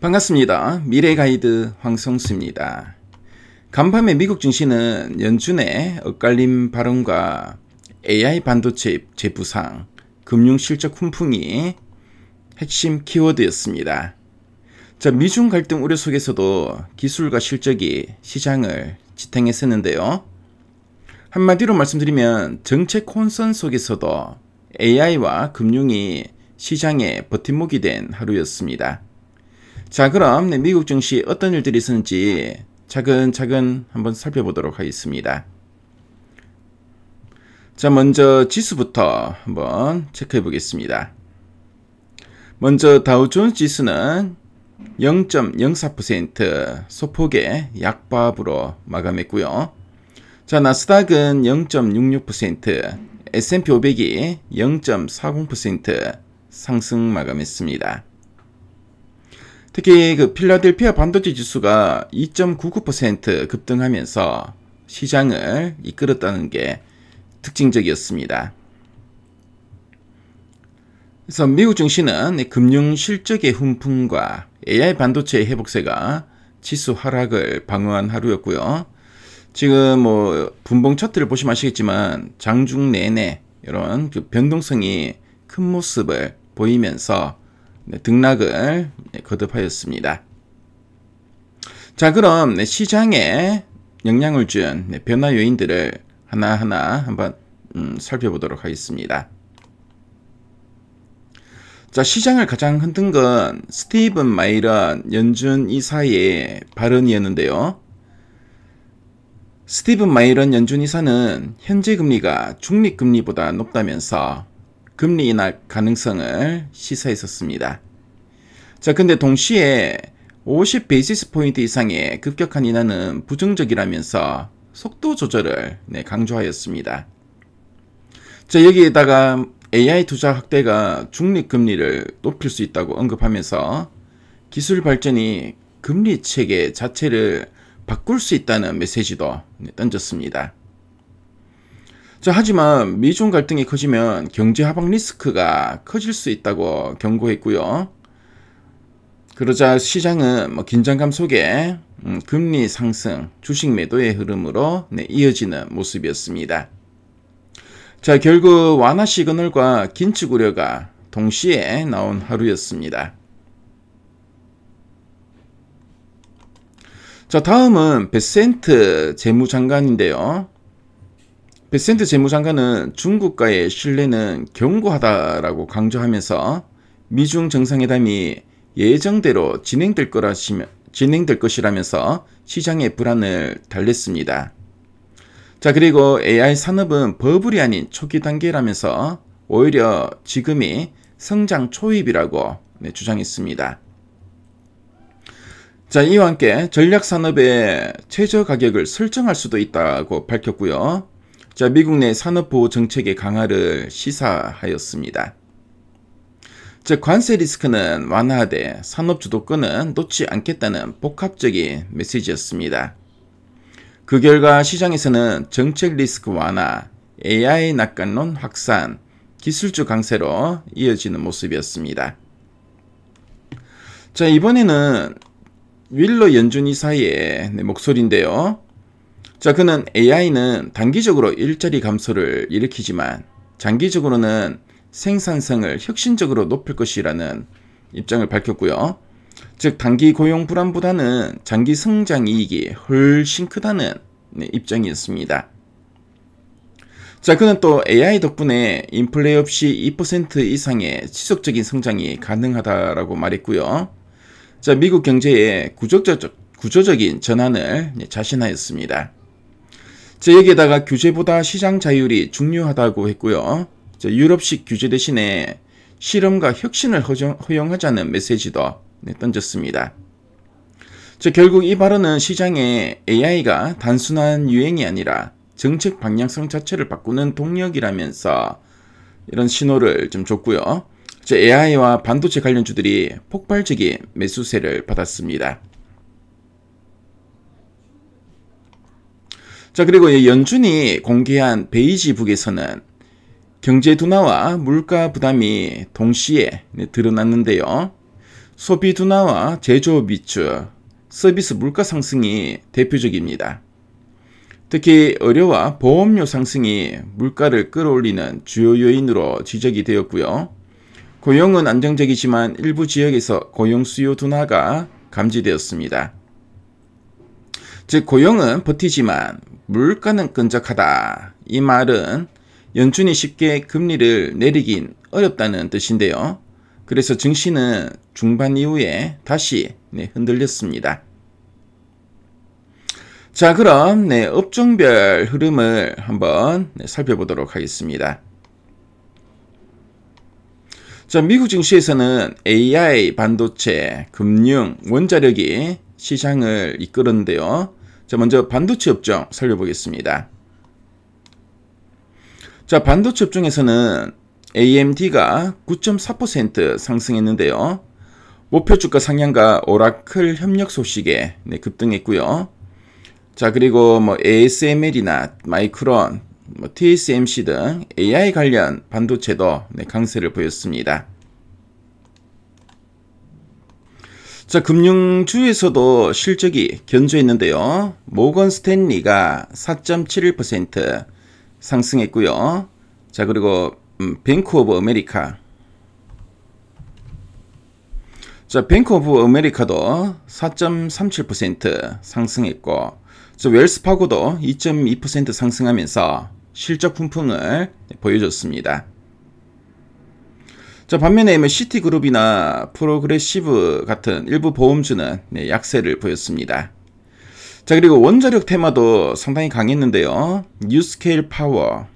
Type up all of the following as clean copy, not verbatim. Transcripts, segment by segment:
반갑습니다. 미래가이드 황성수입니다. 간밤에 미국 증시는 연준의 엇갈린 발언과 AI 반도체 재부상, 금융실적 훈풍이 핵심 키워드였습니다. 자, 미중 갈등 우려 속에서도 기술과 실적이 시장을 지탱했었는데요. 한마디로 말씀드리면 정책 혼선 속에서도 AI와 금융이 시장의 버팀목이 된 하루였습니다. 자, 그럼 미국 증시 어떤 일들이 있었는지 차근차근 한번 살펴보도록 하겠습니다. 자, 먼저 지수부터 한번 체크해 보겠습니다. 먼저 다우존스 지수는 0.04% 소폭의 약보합으로 마감했고요. 자, 나스닥은 0.66%, S&P 500이 0.40% 상승 마감했습니다. 특히 필라델피아 반도체 지수가 2.99% 급등하면서 시장을 이끌었다는 게 특징적이었습니다. 그래서 미국 증시는 금융 실적의 훈풍과 AI 반도체의 회복세가 지수 하락을 방어한 하루였고요. 지금 분봉 차트를 보시면 아시겠지만 장중 내내 이런 변동성이 큰 모습을 보이면서 등락을 거듭하였습니다. 자, 그럼 시장에 영향을 준 변화 요인들을 하나하나 한번 살펴보도록 하겠습니다. 자, 시장을 가장 흔든 건 스티븐 마이런 연준 이사의 발언이었는데요. 스티븐 마이런 연준 이사는 현재 금리가 중립금리보다 높다면서 금리 인하 가능성을 시사했었습니다. 자, 근데 동시에 50 베이시스 포인트 이상의 급격한 인하는 부정적이라면서 속도 조절을 강조하였습니다. 자, 여기에다가 AI 투자 확대가 중립금리를 높일 수 있다고 언급하면서 기술 발전이 금리 체계 자체를 바꿀 수 있다는 메시지도 던졌습니다. 자, 하지만 미중 갈등이 커지면 경제 하방 리스크가 커질 수 있다고 경고했고요. 그러자 시장은 긴장감 속에 금리 상승, 주식 매도의 흐름으로 이어지는 모습이었습니다. 자, 결국 완화 시그널과 긴축 우려가 동시에 나온 하루였습니다. 자, 다음은 베센트 재무장관인데요. 베센트 재무장관은 중국과의 신뢰는 견고하다라고 강조하면서 미중 정상회담이 예정대로 진행될 것이라면서 시장의 불안을 달랬습니다. 자, 그리고 AI 산업은 버블이 아닌 초기 단계라면서 오히려 지금이 성장 초입이라고 주장했습니다. 자, 이와 함께 전략산업의 최저 가격을 설정할 수도 있다고 밝혔고요. 자, 미국 내 산업보호 정책의 강화를 시사하였습니다. 즉, 관세 리스크는 완화하되 산업 주도권은 놓지 않겠다는 복합적인 메시지였습니다. 그 결과 시장에서는 정책 리스크 완화, AI 낙관론 확산, 기술주 강세로 이어지는 모습이었습니다. 자, 이번에는 윌러 연준 이사의 목소리인데요. 자, 그는 AI는 단기적으로 일자리 감소를 일으키지만 장기적으로는 생산성을 혁신적으로 높일 것이라는 입장을 밝혔고요. 즉, 단기 고용 불안보다는 장기 성장 이익이 훨씬 크다는 입장이었습니다. 자, 그는 또 AI 덕분에 인플레 없이 2% 이상의 지속적인 성장이 가능하다라고 말했고요. 자, 미국 경제의 구조적인 전환을 자신하였습니다. 자, 여기에다가 규제보다 시장 자율이 중요하다고 했고요. 자, 유럽식 규제 대신에 실험과 혁신을 허용하자는 메시지도 던졌습니다. 자, 결국 이 발언은 시장에 AI가 단순한 유행이 아니라 정책 방향성 자체를 바꾸는 동력이라면서 이런 신호를 좀 줬고요. 자, AI와 반도체 관련주들이 폭발적인 매수세를 받았습니다. 자, 그리고 연준이 공개한 베이지북에서는 경제 둔화와 물가 부담이 동시에 드러났는데요. 소비 둔화와 제조업 위축, 서비스 물가 상승이 대표적입니다. 특히 의료와 보험료 상승이 물가를 끌어올리는 주요 요인으로 지적이 되었고요. 고용은 안정적이지만 일부 지역에서 고용 수요 둔화가 감지되었습니다. 즉 고용은 버티지만 물가는 끈적하다. 이 말은 연준이 쉽게 금리를 내리긴 어렵다는 뜻인데요. 그래서 증시는 중반 이후에 다시 흔들렸습니다. 자, 그럼 업종별 흐름을 한번 살펴보도록 하겠습니다. 자, 미국 증시에서는 AI, 반도체, 금융, 원자력이 시장을 이끌었는데요. 자, 먼저 반도체 업종 살펴보겠습니다. 자, 반도체 업종에서는 AMD가 9.4% 상승했는데요. 목표 주가 상향과 오라클 협력 소식에 급등했고요. 자, 그리고 ASML이나 마이크론, TSMC 등 AI 관련 반도체도 강세를 보였습니다. 자, 금융주에서도 실적이 견조했는데요. 모건 스탠리가 4.71% 상승했고요. 자, 그리고 뱅크 오브 아메리카. 자, 뱅크 오브 아메리카도 4.37% 상승했고, 웰스파고도 2.2% 상승하면서 실적 훈풍을 보여줬습니다. 자, 반면에 시티그룹이나 프로그레시브 같은 일부 보험주는 약세를 보였습니다. 자, 그리고 원자력 테마도 상당히 강했는데요. 뉴스케일 파워.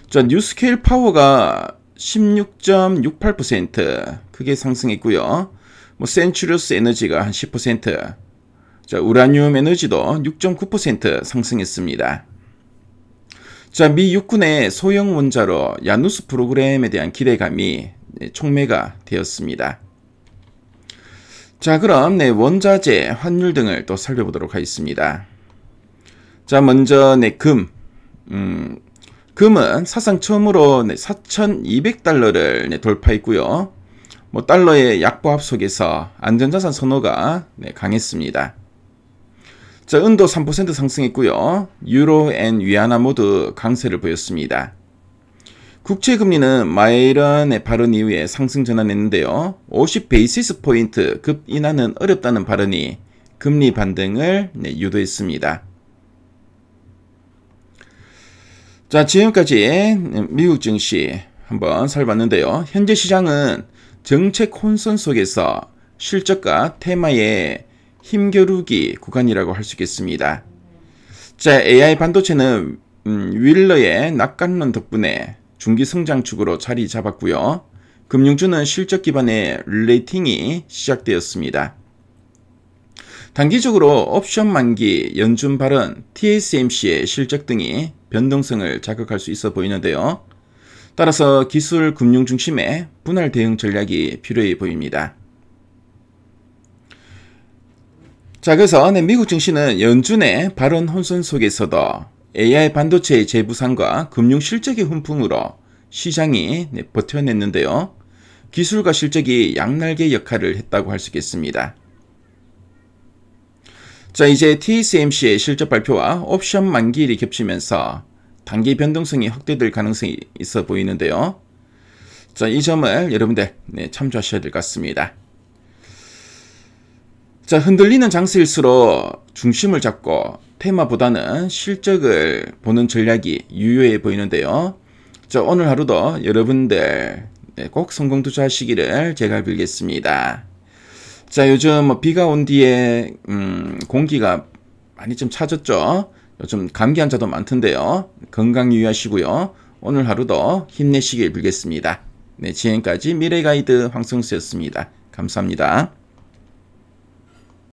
자, 뉴스케일 파워가 16.68% 크게 상승했고요. 센츄러스 에너지가 한 10%, 자, 우라늄 에너지도 6.9% 상승했습니다. 자, 미 육군의 소형 원자로 야누스 프로그램에 대한 기대감이 촉매가 되었습니다. 자, 그럼 원자재, 환율 등을 또 살펴보도록 하겠습니다. 자, 먼저 금은 사상 처음으로 4,200달러를 돌파했고요. 달러의 약보합 속에서 안전자산 선호가 강했습니다. 자, 은도 3% 상승했고요. 유로, 엔, 위안화 모두 강세를 보였습니다. 국채금리는 마이런의 발언 이후에 상승 전환했는데요. 50 베이시스 포인트 급 인하는 어렵다는 발언이 금리 반등을 유도했습니다. 자, 지금까지 미국 증시 한번 살펴봤는데요. 현재 시장은 정책 혼선 속에서 실적과 테마의 힘겨루기 구간이라고 할 수 있겠습니다. 자, AI 반도체는 윌러의 낙관론 덕분에 중기 성장축으로 자리 잡았고요. 금융주는 실적 기반의 릴레이팅이 시작되었습니다. 단기적으로 옵션 만기, 연준 발언, TSMC의 실적 등이 변동성을 자극할 수 있어 보이는데요. 따라서 기술 금융 중심의 분할 대응 전략이 필요해 보입니다. 자, 그래서 미국 증시는 연준의 발언 혼선 속에서도 AI 반도체의 재부상과 금융 실적의 훈풍으로 시장이 버텨냈는데요. 기술과 실적이 양날개 역할을 했다고 할 수 있겠습니다. 자, 이제 TSMC의 실적 발표와 옵션 만기일이 겹치면서 단기 변동성이 확대될 가능성이 있어 보이는데요. 자, 이 점을 여러분들 참조하셔야 될 것 같습니다. 자, 흔들리는 장세일수록 중심을 잡고 테마보다는 실적을 보는 전략이 유효해 보이는데요. 자, 오늘 하루도 여러분들 꼭 성공 투자하시기를 제가 빌겠습니다. 자, 요즘 비가 온 뒤에 공기가 많이 좀 차졌죠. 요즘 감기 환자도 많던데요. 건강 유의하시고요. 오늘 하루도 힘내시길 빌겠습니다. 네, 지금까지 미래가이드 황성수였습니다. 감사합니다.